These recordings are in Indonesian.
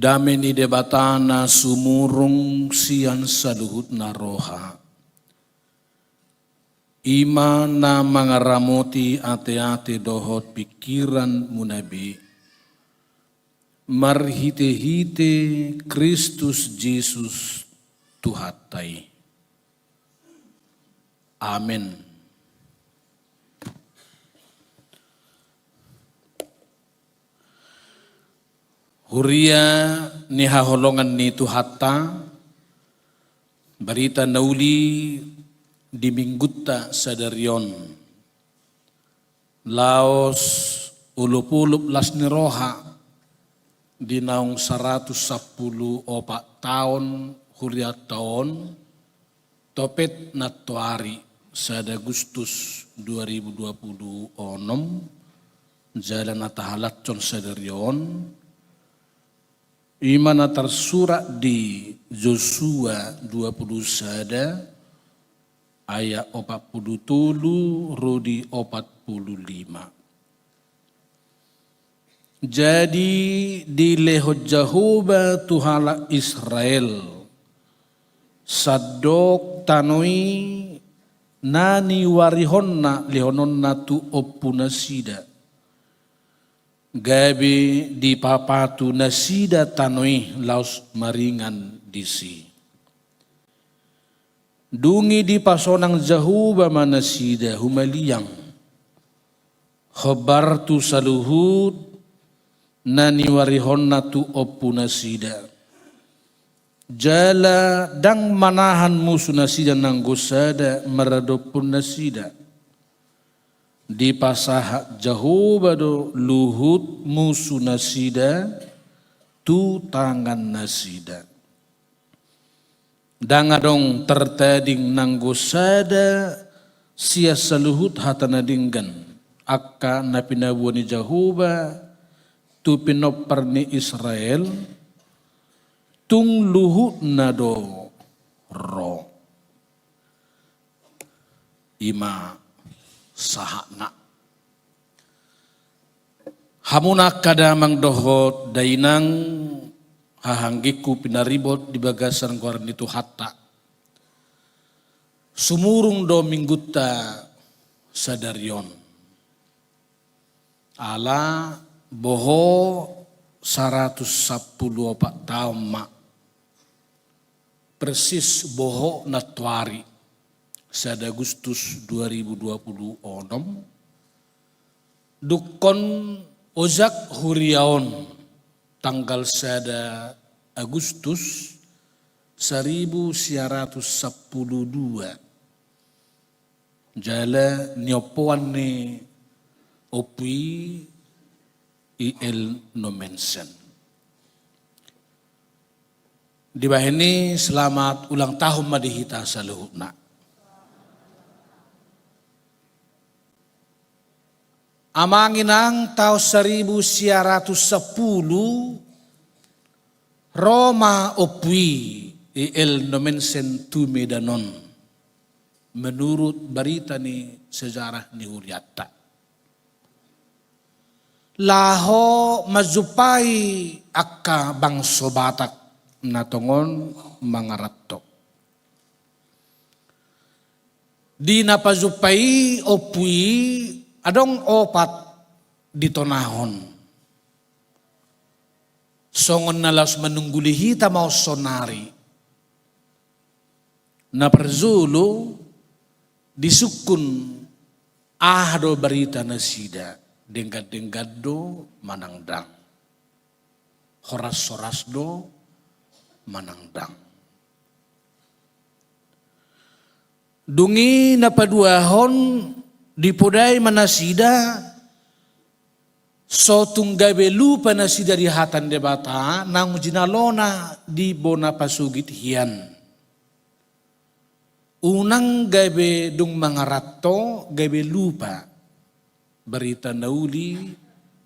Dameni debatana sumurung sian saluhut naroha. Ima na mangaramoti ate-ate dohot pikiran munabi. Marhite-hite Kristus Jesus Tuhatai. Amin. Huria ni haholongan ni Tuhata, berita nauli di minggutta sadarion, Laos ulup-ulup las niroha, di naung 110 tahun huria tahun, topet natuari sada Agustus 2026, jalan atahalatcon sadarion, Imana tersurat di Joshua 20 sada ayat 47 rudi 45. Jadi di lehot Jahoba tuhala Israel sadok tanoi nani warihonna lehononna tu opunasida. Gabi di papatu nasida tanoi laos maringan disi. Dungi di pasonang Jahuba manasida humaliyang. Khobar tu saluhut nani warihonna tu opu nasida. Jala dang manahan musuh nasida nanggosada meradopun nasida. Di pasah Jahoba do luhut musuh nasida tu tangan nasida. Dangadong tertading nanggosada sia saluhut hatana dinggan akka napinabuani Jahoba tu pinoparni Israel tung luhut nado ro ima sahana. Hamuna kadamang dohot dainang hahanggiku pinaribot di bagasan kuaran itu hatta. Sumurung do minggutta sadarion. Ala boho 114 tahun mak. Persis boho natuari. Sada Agustus 2026 dukon ojak huriaon tanggal sada Agustus 1912 jala nyopoan ni opui il nomensen. Di bahini selamat ulang tahun madihita saluhutna. Amanginang tahun 1910 Roma opui il nomensen tu medanon menurut berita ni sejarah ni Huriata. Laho mazupai akka bangso Batak natongon mangarato. Di napazupai opui adong opat di tonahon. Songon nalas menunggulihi tamau sonari. Na perzulu disukun ahdo berita nasida. Denggad-denggad do manangdang. Horas-horas do manangdang. Dungi napaduahon dipodai manasida so tunggabe lupa nasida di hatan debata nang jinalona di bona pasugit hian. Unang gabe dung mangarato gabe lupa berita nauli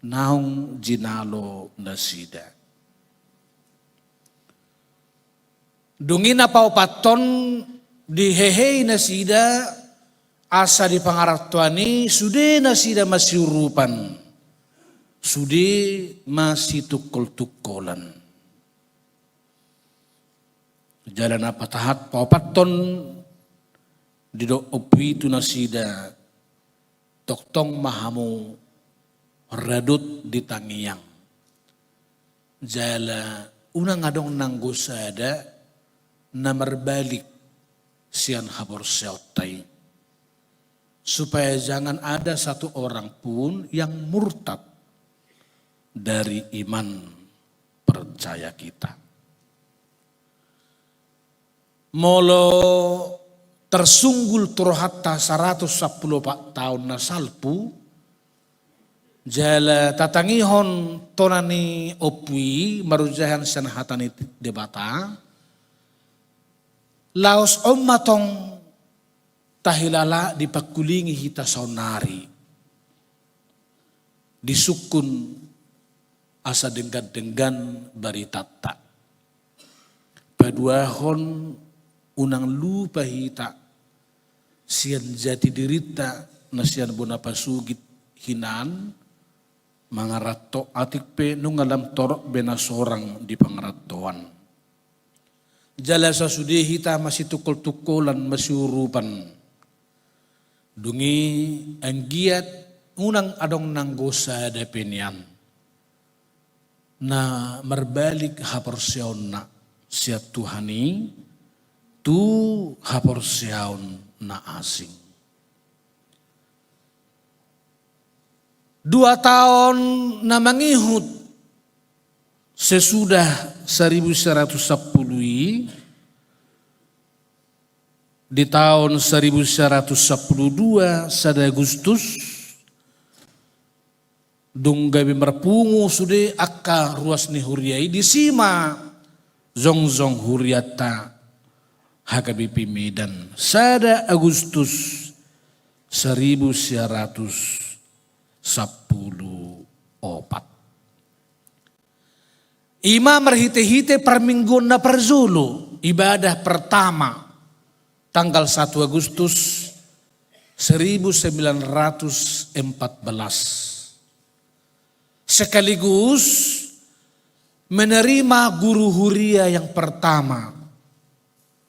naung jinalo nasida. Dungina paupaton di hehei nasida asa di pangaratuani sudah nasida masih urupan, sudah masih tukol-tukolan. Jalan apa tahat papaton di do opi tu nasida toktong mahamu radut di tangiyang. Jala unang adong nanggusada na merbalik sian habor seotai. Supaya jangan ada satu orang pun yang murtad dari iman percaya kita. Molo tersunggul turhatta 110 tahun na salpu, jala tatangihon tonani opwi marujahan sanhatani debata, laos ommatong tahilala dipakulingi hita saunari, disukun asa denggan-denggan baritata. Paduahon unang lupa hita sian jati dirita na sian bonapasugit hinan mangarato atik pe nungalam torok bena sorang di pangaratoan. Jala sasudi hita masih tukul-tukulan masyurupan. Dungi anggiat unang adong nanggosa depenian na merbalik haporsiaon na siat Tuhani tu haporsiaon na asing. 2 tahun na mangihut sesudah 1110 di tahun 1112 sada Agustus dung gabi merpungu sude akka ruas ni huriai disima zong huriata hakabipi Medan sada Agustus 1114. Ima merhite-hite permingguan na perzulu ibadah pertama tanggal 1 Agustus 1914. Sekaligus menerima guru huria yang pertama,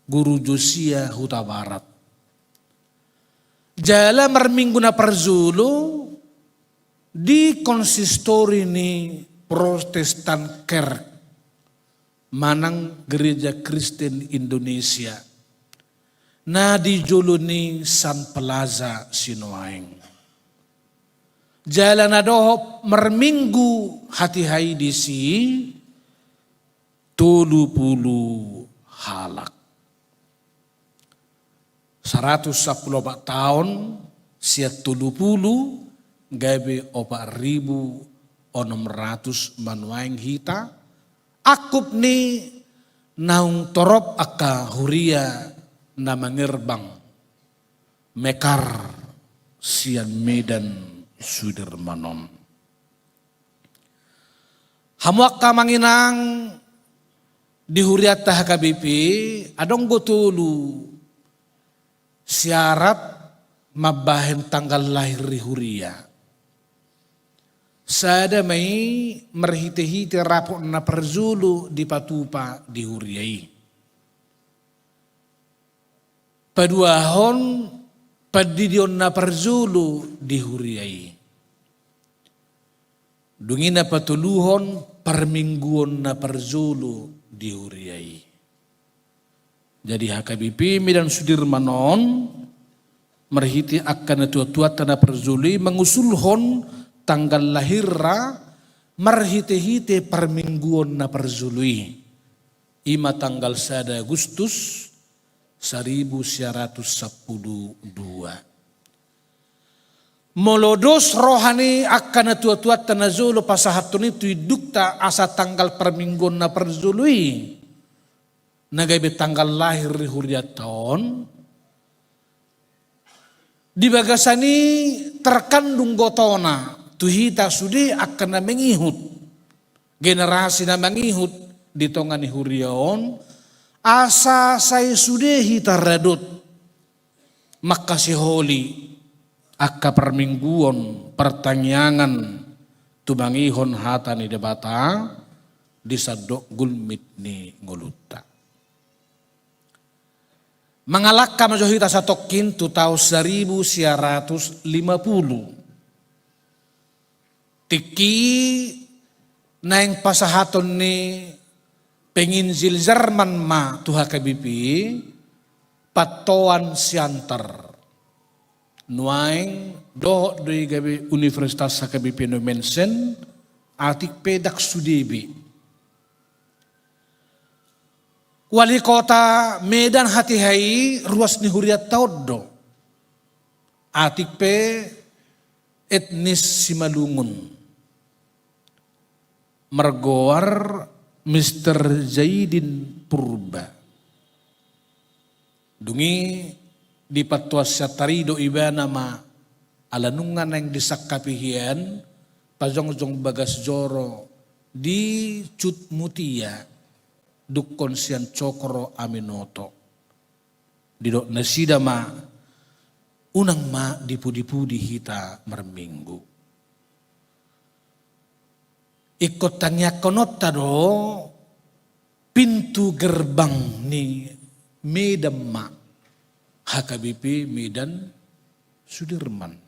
Guru Josia Huta Barat. Jala merminggu na perzulu di konsistori ni Protestan Kerk Manang Gereja Kristen Indonesia. Na di Juluni San Plaza Sinoaeng. Jalan adohop merminggu hati hai disi 30 halak. 114 tahun siat 30 gabe 4.600 manuaing hita. Akup ni naung torop akka huria na mangerbang mekar sian Medan Sudirmanon. Hamuak kamanginang di huriat HKBP adong gotulu syarat mabahen tanggal lahir di huria. Sada may merhite-hite rapor na perzulu di patupa di huriai. Paduahon padidion na perzulu di huriai. Dungin na patuluhon permingguon na perzulu di huriai. Jadi HKBP Medan Sudirmanon merhiti akan tua-tua tanah perzuli mengusulhon tanggal lahirra merhite-hite permingguon na perzului. Ima tanggal 1 Agustus 1912. Molodos rohani akan tua-tua tanazulu pasahatun itu dukta asa tanggal permingguan na perzului. Nagaibe tanggal lahir huriat tahun. Di bagasani terkandung gotona tuhita sudi akan na mengihut. Generasi na mengihut di tongani huriaon. Asa saya sudah hitaradut maka si holi akka permingguan pertanyaan tubangihon hatani debata disadok gulmit ni ngoluta. Mangalakka majohita satokin tu tahun 1950. Tiki naeng pasahaton ni penginjil Jerman ma tuha kabipi patoan siantar. Nuaeng doh doi gabi Universitas Sakabipi no mensen atik pedak sudebi. Wali kota Medan Hatihai ruas ni huriat taudo. Atik pe etnis Simalungun. Mergoar Mr. Zaidin Purba. Dungi di patuas tarido iba nama alanungan yang disakapihian pajong-jong bagas joro di Cut Mutia dukon sian cokro aminoto didok nasida ma unang ma dipudi-pudi hita merminggu ikut tanya konota do pintu gerbang ni Medan ma HKBP Medan Sudirman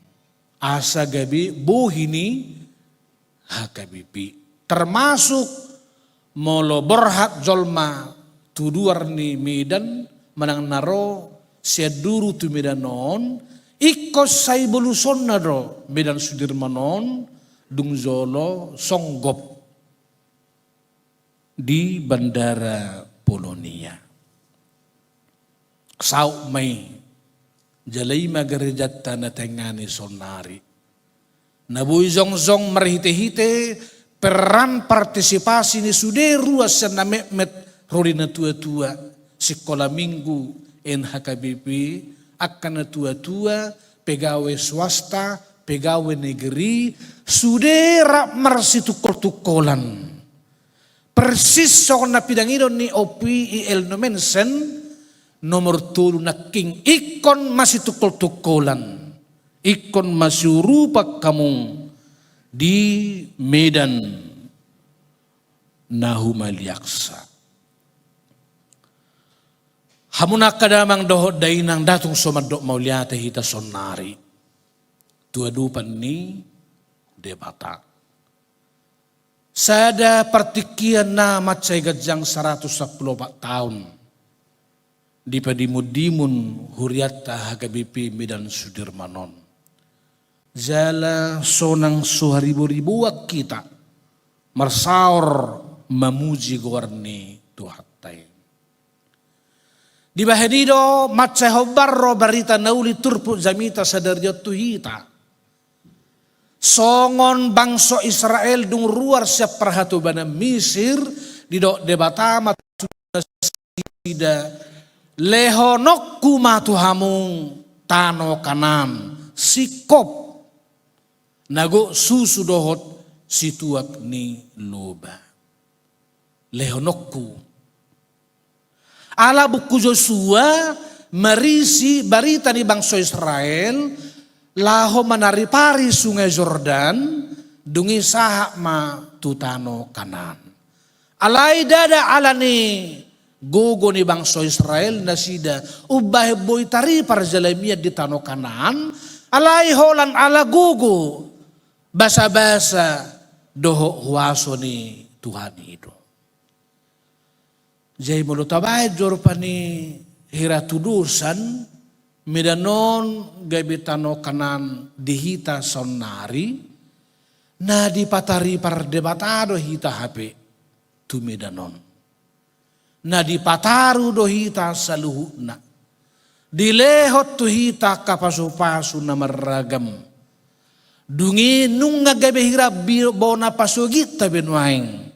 asa gabi bohini HKBP termasuk molo berhak jolma tuduar ni Medan manang naro seduru tu Medanon ikos sai boluson nado Medan Sudirmanon dung jolo songgop di Bandara Polonia. Sau mai jalai magarejat na tengani sonari. Nabuy zong-zong merhite-hite peran partisipasi ni sude ruas na met rodi na tua-tua sekolah minggu NHKBP akan na tua-tua pegawai swasta pegawai negeri sude rak marsitukol-tukolan. Persis so na pidangidon ni OPIL no mensen nomor 3 na king ikon masih tukol-tukolan. Ikon masih rupa kamu di Medan Nahumaliaksa. Hamuna kadamang dohod dainang datung somadok mauliate hita sonari. Tuadupan ni debata. Sada partikian na macay gajang 114 tahun. Di padimudimun huriata HKBP Medan Sudirmanon. Jala sonang suharibu-ribu kita marsaur mamuji gorni tuhatay. Di bahenido macay hobarro barita nauli turpu zamita sadarjat tuhita. Songon bangso Israel dung ruar siap perhatu bana Misir di dok debata sida lehonok kumatu hamung tano kanan sikop nago susu dohot situak ni loba lehonokku ala buku Joshua merisi barita ni bangsa Israel laho manari pari sungai Jordan dungi sahak ma tutano kanan alai dada alani gogo ni bangsa Israel nasida ubah boy tari parjalamiat di tano kanan alai holan ala gogo basa-basa doho huaso ni Tuhan itu. Jai mulu tabai jor pani hiratudusan Medanon gabi tano kanan dihita sonari na dipatari pardebatado hita HP tu Medanon. Na dipataru do hita saluhuna. Dilehot tu hita kapasu-pasu na maragam. Dungi nung gabi hirap bona pasugit tabi nuaing.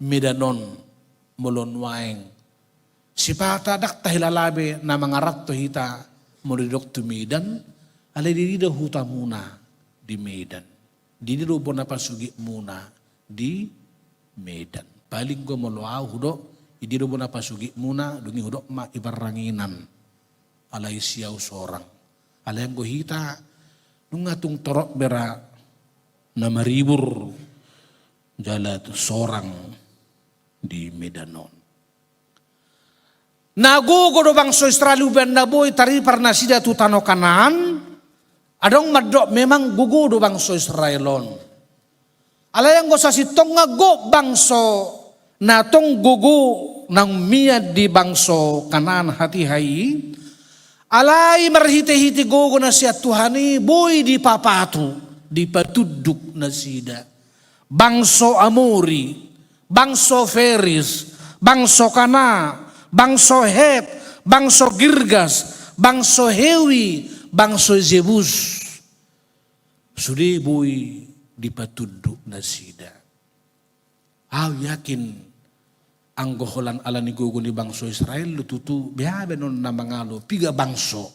Medanon mulon nuaing. Sipata dak tahilalabe na mga ratto hita muridok tu Medan. Alay dirido huta muna di Medan. Dirido bona pasugi muna di Medan. Paling ko muluaw hudo. Idiro mo na pasugi muna, dungi hudok ma ibaranginan. Alay siyaw sorang. Alay ang guhita, nung atong torok bera na maribur jalat sorang di Medanon. Nagugo do bangso Israel uban naboy tari parna sida tu tano kanan. Adong madok memang gugu do bangso Israelon. Alayang go sa sitong nga go bangso na tong gugu ng miad di bangso kanan hati-hai. Alay marhiti-hiti gogo na siya Tuhani boy di papatu di patuduk na sida. Bangso Amori, bangso Feris, bangso Kana, bangso Het, bangso Girgas, bangso Hewi, bangso Zebus. Sudah boy dipatuduk na sida. Yakin ang goholan ala ni gugu ni bangso Israel lututu bihabe non na mangalo piga bangso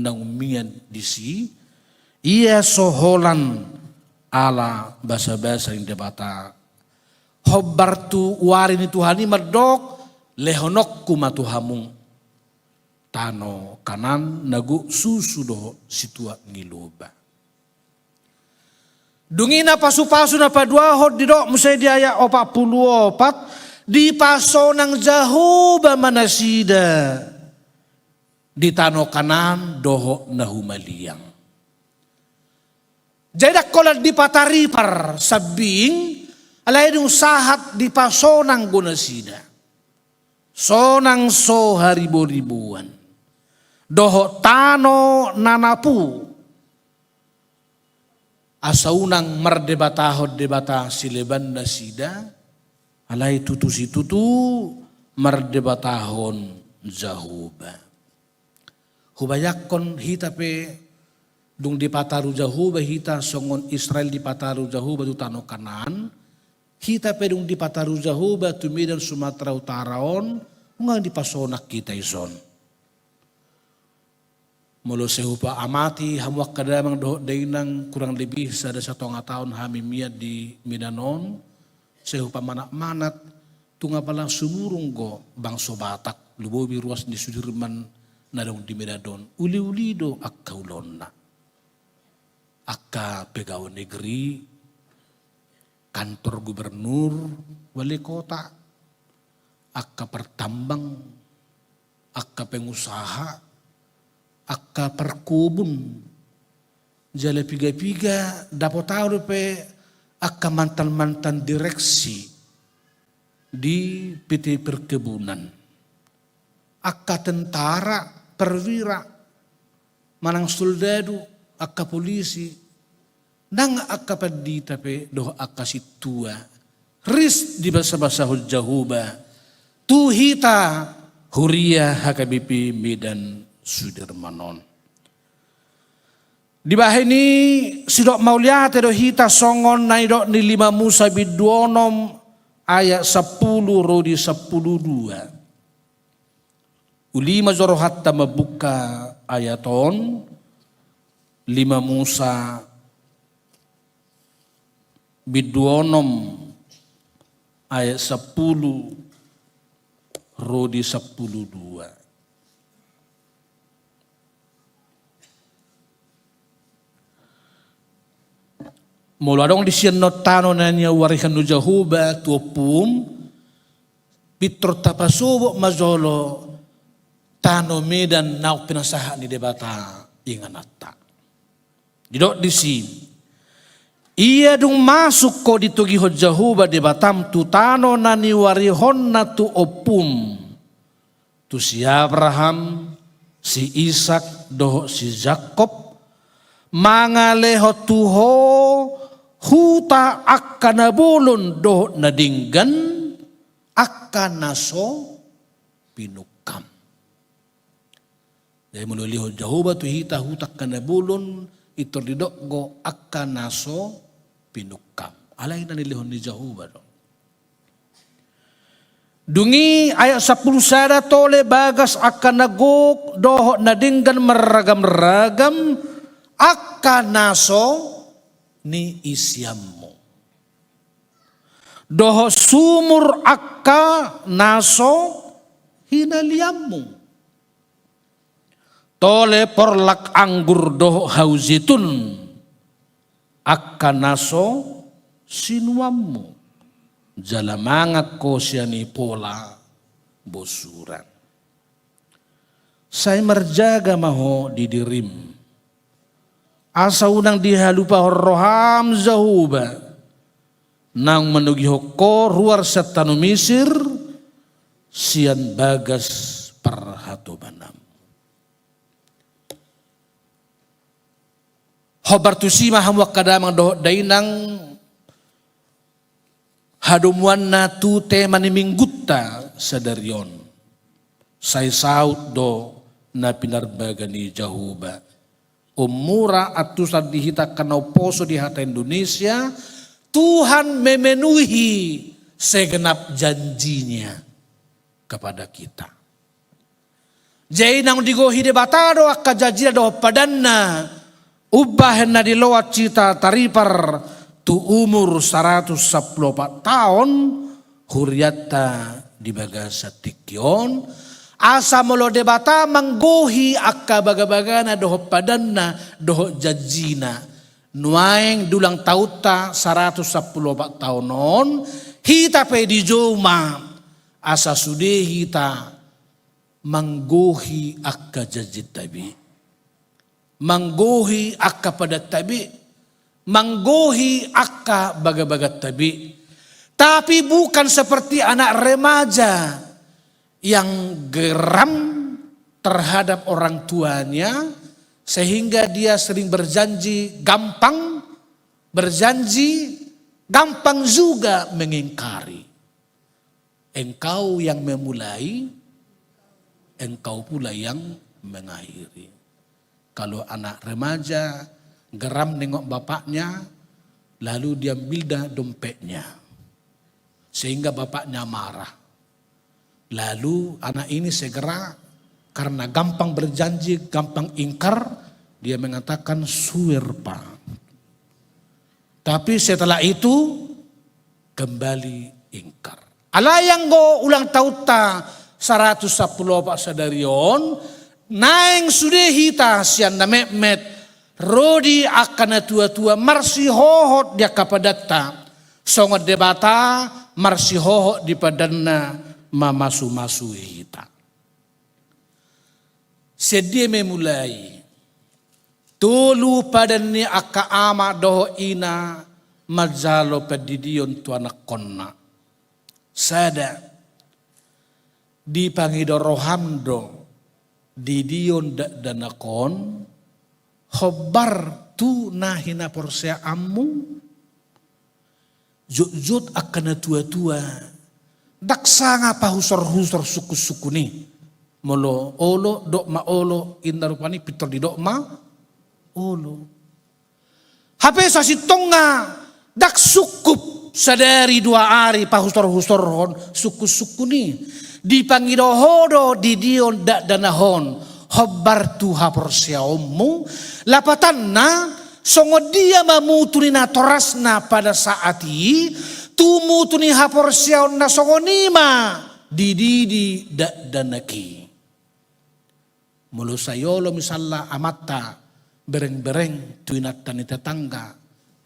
na umian di si iya soholan ala basa-basa yang debata hobbartu wari ni Tuhani mardok lehonok kumatuhamung tano kanan nagu susudo situa ngiloba. Dungina pasu-pasu na paduahod didok musay diaya 44 di paso ng Jahuba manasida di tano kanan doho na humaliyang. Jadak kolad di pataripar sabing alay dung sahat di paso ng gunasida. Sonang so haribo-ribuan. Doho tano nanapu. Asaunang mardebatahod debata sileban na sida. Alay tutu si tutu mardebatahon Jahuba. Hubayakon hita pe dung di pataru Jahuba hita songon Israel di pataru Jahuba tu tano kanan. Hita pe dung di pataru Jahuba tumidan Sumatera Utaraon ngang di pasonak kita ison. Mulu sehupa amati hamuak kadamang doh dainang kurang lebih sada 1 tahun hamimiat di Minanon. Sehupa manak-manat tunga palang sumurung go bangso Batak lubobi ruas di Sudirman nadong di Medan uli-uli do akka ulonna akka pegawai negeri kantor gubernur wali kota akka pertambang akka pengusaha akka perkubun jale piga-piga dapat tahu pe akka mantan-mantan direksi di PT Perkebunan. Akka tentara, perwira, manang soldado, akka polisi, nang akka padita pe doh akka situa. Ris di basa-basa Jahuba, tuhita huria hakabipi Medan Sudirmanon. Di bahini sidok mauliat edo hita songon na idok ni 5 Musa biduonom ayat 10 rodi 12. Uli mazoro hatta mabuka ayaton 5 Musa biduonom ayat 10 rodi 12. Mula dong disian notano nanya warihan nu Jahuba tuopum pitro tapasubo mazolo tano Medan nau pinasaha ni debata inganata. Didok disi iya dung masuk ko ditugi ho Jahuba debatam tu tano nani warihon na tu opum tu si Abraham si Ishak doho si Jakob mangaleho tuho huta akka nabulon do nadinggan akka naso pinukam. Jadi menuliho Jahuba tu hita huta kanabulon ito didok go akka naso pinukam. Alay na nilihon ni Jahuba do. Dungi ayat 10 sada tole bagas akka nagok doho nadinggan meragam-ragam akka naso ni isyammu. Doho sumur akka naso hinaliammu. Tole porlak anggur doho hauzitun akka naso sinuammu. Jalamangak ko siya ni pola bosuran. Saya merjaga maho di dirim. Asa unang dihalupa roham zahuba. Nang menugi hoko ruar setanu Misir. Sian bagas perhatobanam. Hobar tusima hamwak kadamang doh dainang. Hadumuan na tu tema ni minggutta sadarion. Say saut do na pinarbaga ni Jahuba. Umura atusan dihita kanau poso di hata Indonesia. Tuhan memenuhi segenap janjinya kepada kita. Jadi nang digohi debatado akka jajira do padanna. Ubah na dilawat cita taripar tu umur 114 tahun huriata di bagasa tikyon asa molo debata manggohi akka baga-bagana doho padanna doho jajina nuaeng dulang tauta 114 tahunon hita pe di joma asa sude hita manggohi akka jajit tabi manggohi akka padat tabi manggohi akka baga-bagat tabi. Tapi bukan seperti anak remaja yang geram terhadap orang tuanya sehingga dia sering berjanji gampang juga mengingkari. Engkau yang memulai, engkau pula yang mengakhiri. Kalau anak remaja geram nengok bapaknya, lalu dia ambil dompetnya. Sehingga bapaknya marah. Lalu anak ini segera karena gampang berjanji, gampang ingkar, dia mengatakan suir pak. Tapi setelah itu kembali ingkar. Alayang go ulang tauta 110 pak sadarion, naeng sudah hita sian na memet, rodi akan tua-tua marsi hohot dia kapadatta, songot debata marsi hohot di padanna mamasu-masu hita. Sedia memulai, tulu padanni akka ama doho ina majalo pedidion tuana konna. Sada di pangido rohamdo di dion danakon hobar tu nahina porsea ammu jut akan tua-tua daksa ngapa husor-husor suku-suku ni molo olo dok ma olo inna rupani pitor di dok ma olo hape sasi tonga dak sukup sadari 2 hari pahusor-husor hon suku-suku ni dipangido hodo di dion dak danahon hobar tu haporsea ommu lapatanna songo dia mamutuni na torasna pada saat i tumutuni haporsea na songo nima dididi dak danaki mulu sayolo misalla amatta bereng-bereng tuinatan ni tetangga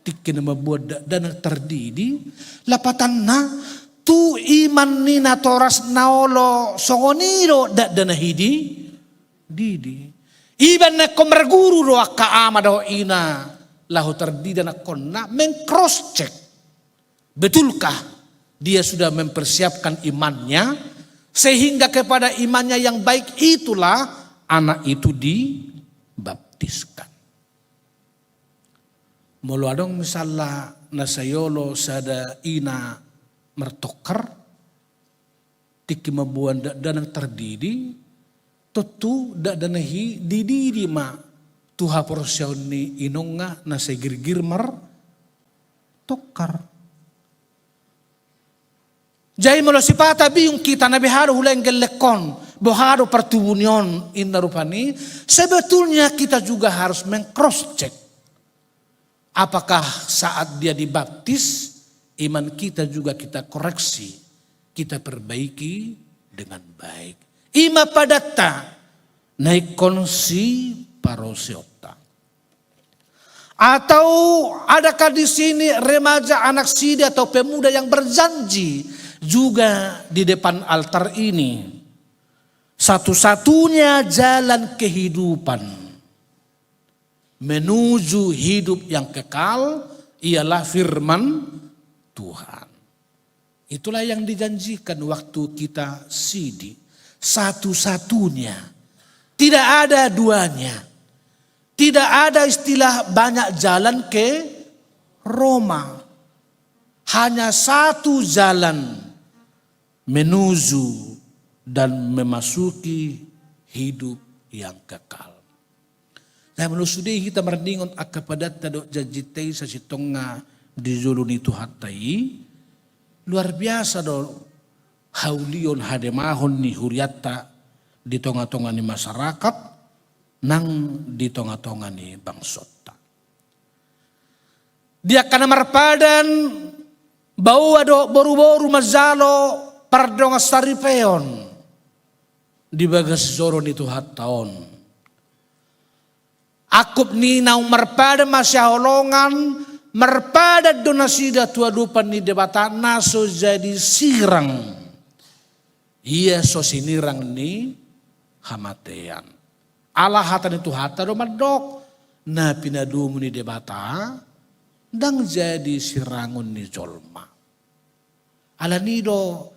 tikin membuat dana terdidi lapatanna tu iman ni na toras naolo songoniro dak dana hidi didi iban na komerguru ro akka ama do ina lahu terdidi na konna men cross check betulkah dia sudah mempersiapkan imannya sehingga kepada imannya yang baik itulah anak itu dibaptiskan. Mulu adong misalnya nasayolo sada ina mertokar tiki mabuan danang terdidi tentu dak danahi dididi ma tuha porsioni inonga nasay girgir mar tokar. Jai mulu sipata biyong kita nabi haru huleng gelekon bohado pertubunion inna rupani sebetulnya kita juga harus meng-cross check. Apakah saat dia dibaptis iman kita juga kita koreksi, kita perbaiki dengan baik. Ima padatta naik konsi parosiota. Atau adakah di sini remaja anak sida atau pemuda yang berjanji juga di depan altar ini Satu-satunya jalan kehidupan menuju hidup yang kekal ialah firman Tuhan. Itulah yang dijanjikan waktu kita sidi. Satu-satunya. Tidak ada duanya. Tidak ada istilah banyak jalan ke Roma. Hanya satu jalan menuju dan memasuki hidup yang kekal. Nah, melusudi kita merdingon akapadat tadok jajitay sa sitonga di julun itu hatai. Luar biasa do haulion hademahon ni huriata di tonga-tonga ni masyarakat nang di tonga-tonga ni bangsota. Dia kana marpadan bau ado boru-boru mazalo pardonga saripeon di bagas zoron itu hataon. Akup ni nau marpada masya holongan, marpada donasida tua dupan ni debata naso jadi sirang. Iya so sinirang ni hamatean. Allah hatan itu hata do madok. Na pinadumu ni debata, dang jadi sirangun ni jolma. Alanido,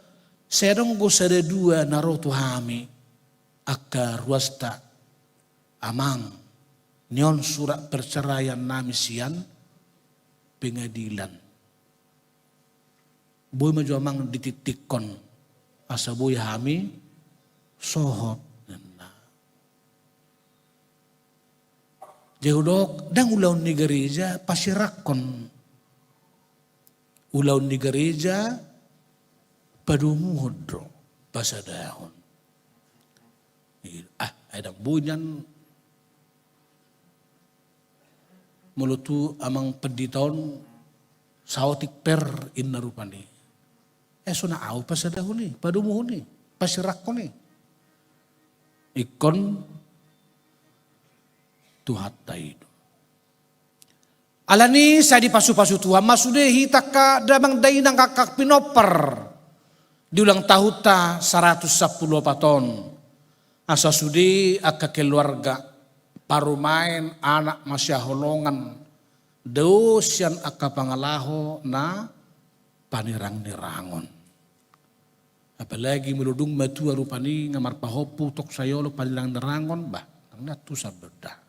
serong go sada dua narotu hami, akka ruasta amang. Nyon surat perceraian nami sian pengadilan. Boy maju amang dititikon asa boy hami sohot. Jehudok dang ulaw ni gereja pasirakon. Ulaw ni gereja padumuhodro pasadahon. Ada bunyan mulutu amang peditaon saotik per inna rupani. Suna au pasadahon ni, padumuhon ni, pasirakon ni. Ikon tuhatta itu. Alani saya di pasu-pasu Tuhan masude hitaka damang dainang kakak pinoper. Diulang tahuta 110 paton. Asa sudi akka keluarga parumain anak masya holongan. Dosian akka pangalaho na panirang-nirangon. Apalagi meludung matua rupani ngamar pahopu tok sayolo panilang nirangon bah. Nang tu sabda.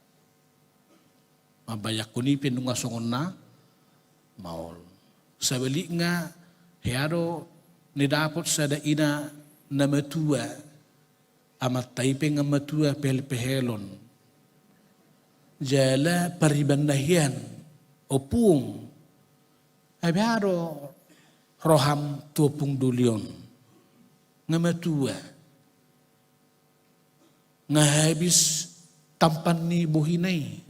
Mabayak kunipin nung asongon na maol. Sabalik nga heado nidapot sa daina na matua amat taiping nga matua pelpehelon. Jala paribandahian opung abado roham tuopung dulyon nga matua nga habis tampan ni buhinay.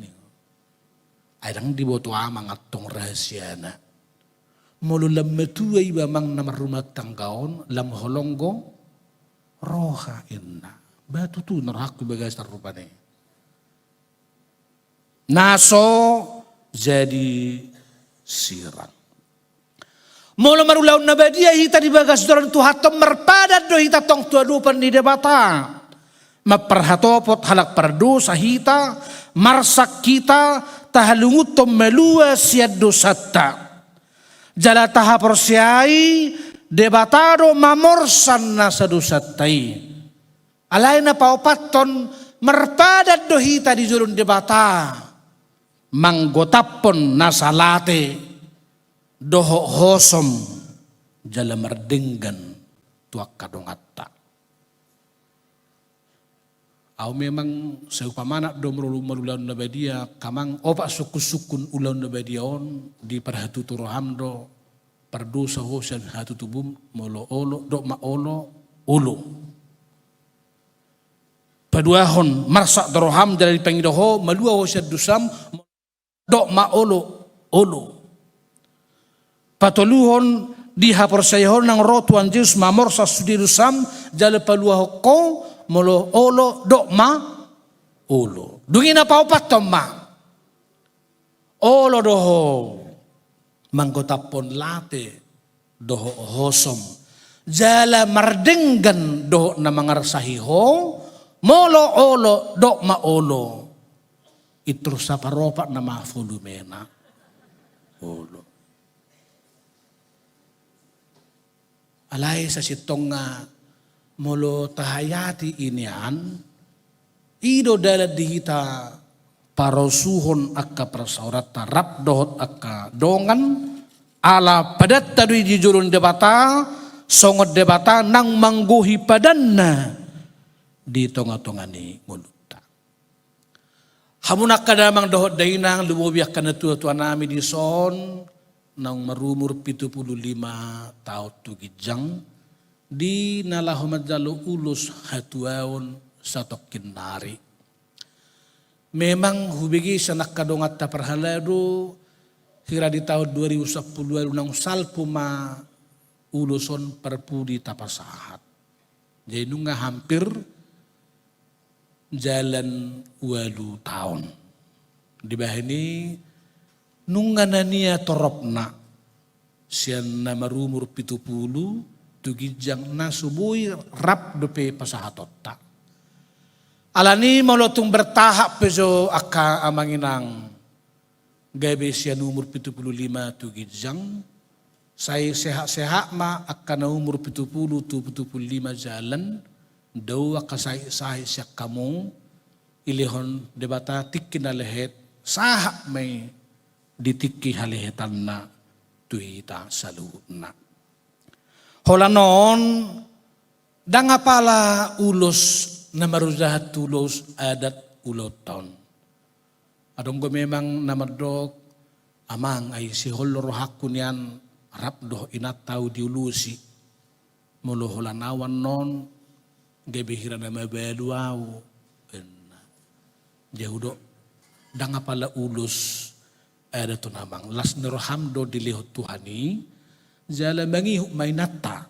Adang diboto amang atong rahasia na. Mulu lam metuay ba mang namarumag tanggaon, lam holonggo, roha inna. Batu tu narak bagay sa rupane. Naso jadi sirang. Mulu marulaw na ba dia hita di bagas doron tu hatom marpadat do hita tong tuadupan ni debata. Maperhatopot halak perdu sahita, marsak kita, tahalungut tom melua siad dosata. Jala taha persiai debatado mamorsan na sa dosatai. Alay na paupaton merpadat dohita di jurun debata. Manggotapon na salate doho hosom jala merdenggan tuak kadongata. Au memang seupamana domrolu marulaun na badia kamang opak suku-sukun ulaun na badiaon di perhatu turohamdo perdosa hosan hatu tubum molo olo dok ma olo olo. Paduahon marsak doroham dari pengidoho malua hosan dusam dok ma olo olo. Patoluhon di haporsayahon nang rotuan Yesus mamor sa sudirusam jala paluah ko molo olo dok ma olo. Dungin na paupat tom ma. Olo doho manggotapon late doho hosom. Jala mardenggan do na mangarsahiho, molo olo do maolo. Itu sa paropa na mafulumena. Olo. Alay sa sitong nga molo tahayati inian, ido dala dihita parosuhon akka prasaurata rap dohot akka dongan, ala padat taduy di julun debata, songot debata nang mangguhi padanna di tonga-tongani nguluta. Hamunak kadamang dohot dainang lumubiak ka na tuwa nami di son, nang marumur 75 taon tugijang di nalahomadjalo ulus hatuaon sa tokkinari. Memang hubigi sa nakadongat ta perhalado hira di tahun 2010 nang salpuma uluson perpudi tapasahat. Jadi nunga hampir jalan 8 tahun. Di bahini nunga nania toropna sian na marumur 70 tugijang na subui rap dope pasahatota. Alani malotung bertahap peso aka amanginang gabe sian umur 75 tugijang saya sehat-sehat ma aka na umur 70 tu 75 jalan daw aka say siya kamu ilihon debata tikin na lehet sahak may ditiki halihetan na tuita saluna. Hola noon, danga pala ulos na maruzahat tulos adat uloton. Adong ko memang namadok amang ay si holorohak kunyan rap doh inataw diulusi. Mulo holanawan noon, gebihira na mabeluaw. Jahudo, danga pala ulos ada tu namang las nerohamdo dilihot Tuhani jala mangihuk mainata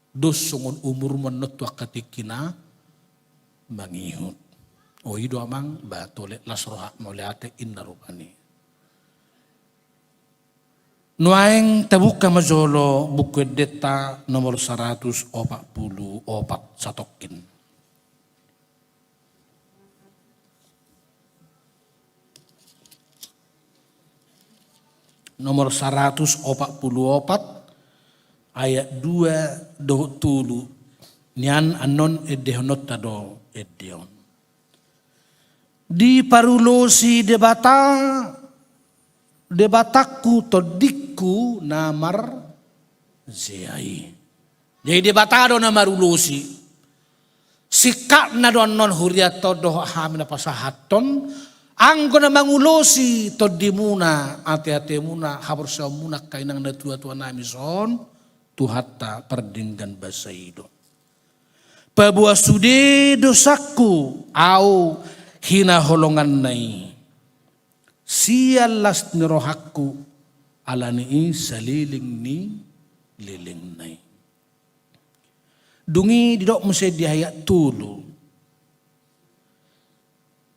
dos sungon umur menotwa katikina mangihut o ido amang batole las roha moleate innarubani nuaeng tabuka majolo buku deta nomor 144 satokin. Nomor 144 ayat 2 doh tulu nian anon edehonot tado edion. Di parulosi debataku todikku namar zeai. Jadi debatado namarulosi sikap na don non huriato doh hamina pasahaton. Angko na mangulosi todi muna ate-ate muna haborsa muna kainang na tua-tua nami son tuhatta perdinggan basaido. Pabuah sude dosaku au hina holongan nai. Sialas nirohaku alani saliling ni liling nai. Dungi didok mesti dihayat tulu.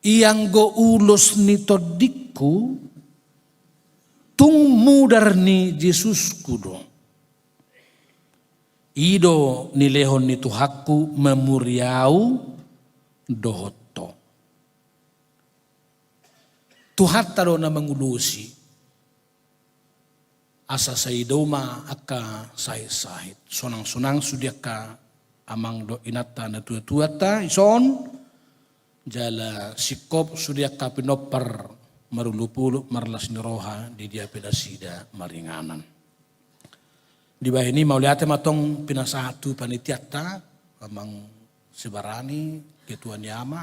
Iyang go ulos ni todikku tung mudar ni Jesus kudo. Ido nilehon ni Tuhaku memuriau dohoto. Tuhat taro na mangulusi. Asa sa idoma aka say-sahit. Sonang-sonang sudyaka amang do inata na tuwa-tuwata ison. Jala sikop sudia kapinopar marulupuluk marlas niroha di dia pedasida maringanan. Di bawah ini mau lihat matong pinasahatu panitiata amang sebarani ketua nyama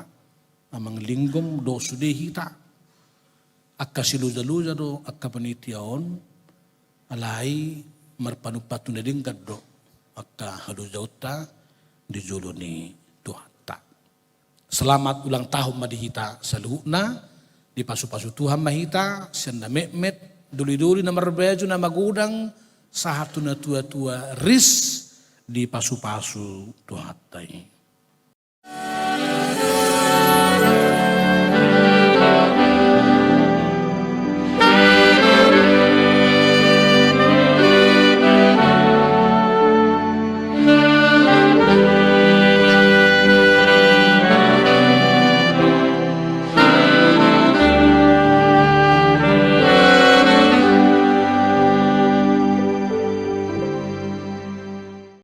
amang linggom do sudehita akka siluza-luza do akka panitiaon alai marpanupatu na dingkad do akka haluzauta di juluni selamat ulang tahun madihita saluhna di pasu-pasu Tuhan mahita senda mekmet duli-duli na marbeju na magudang sahatu na tua-tua ris di pasu-pasu Tuhan tai.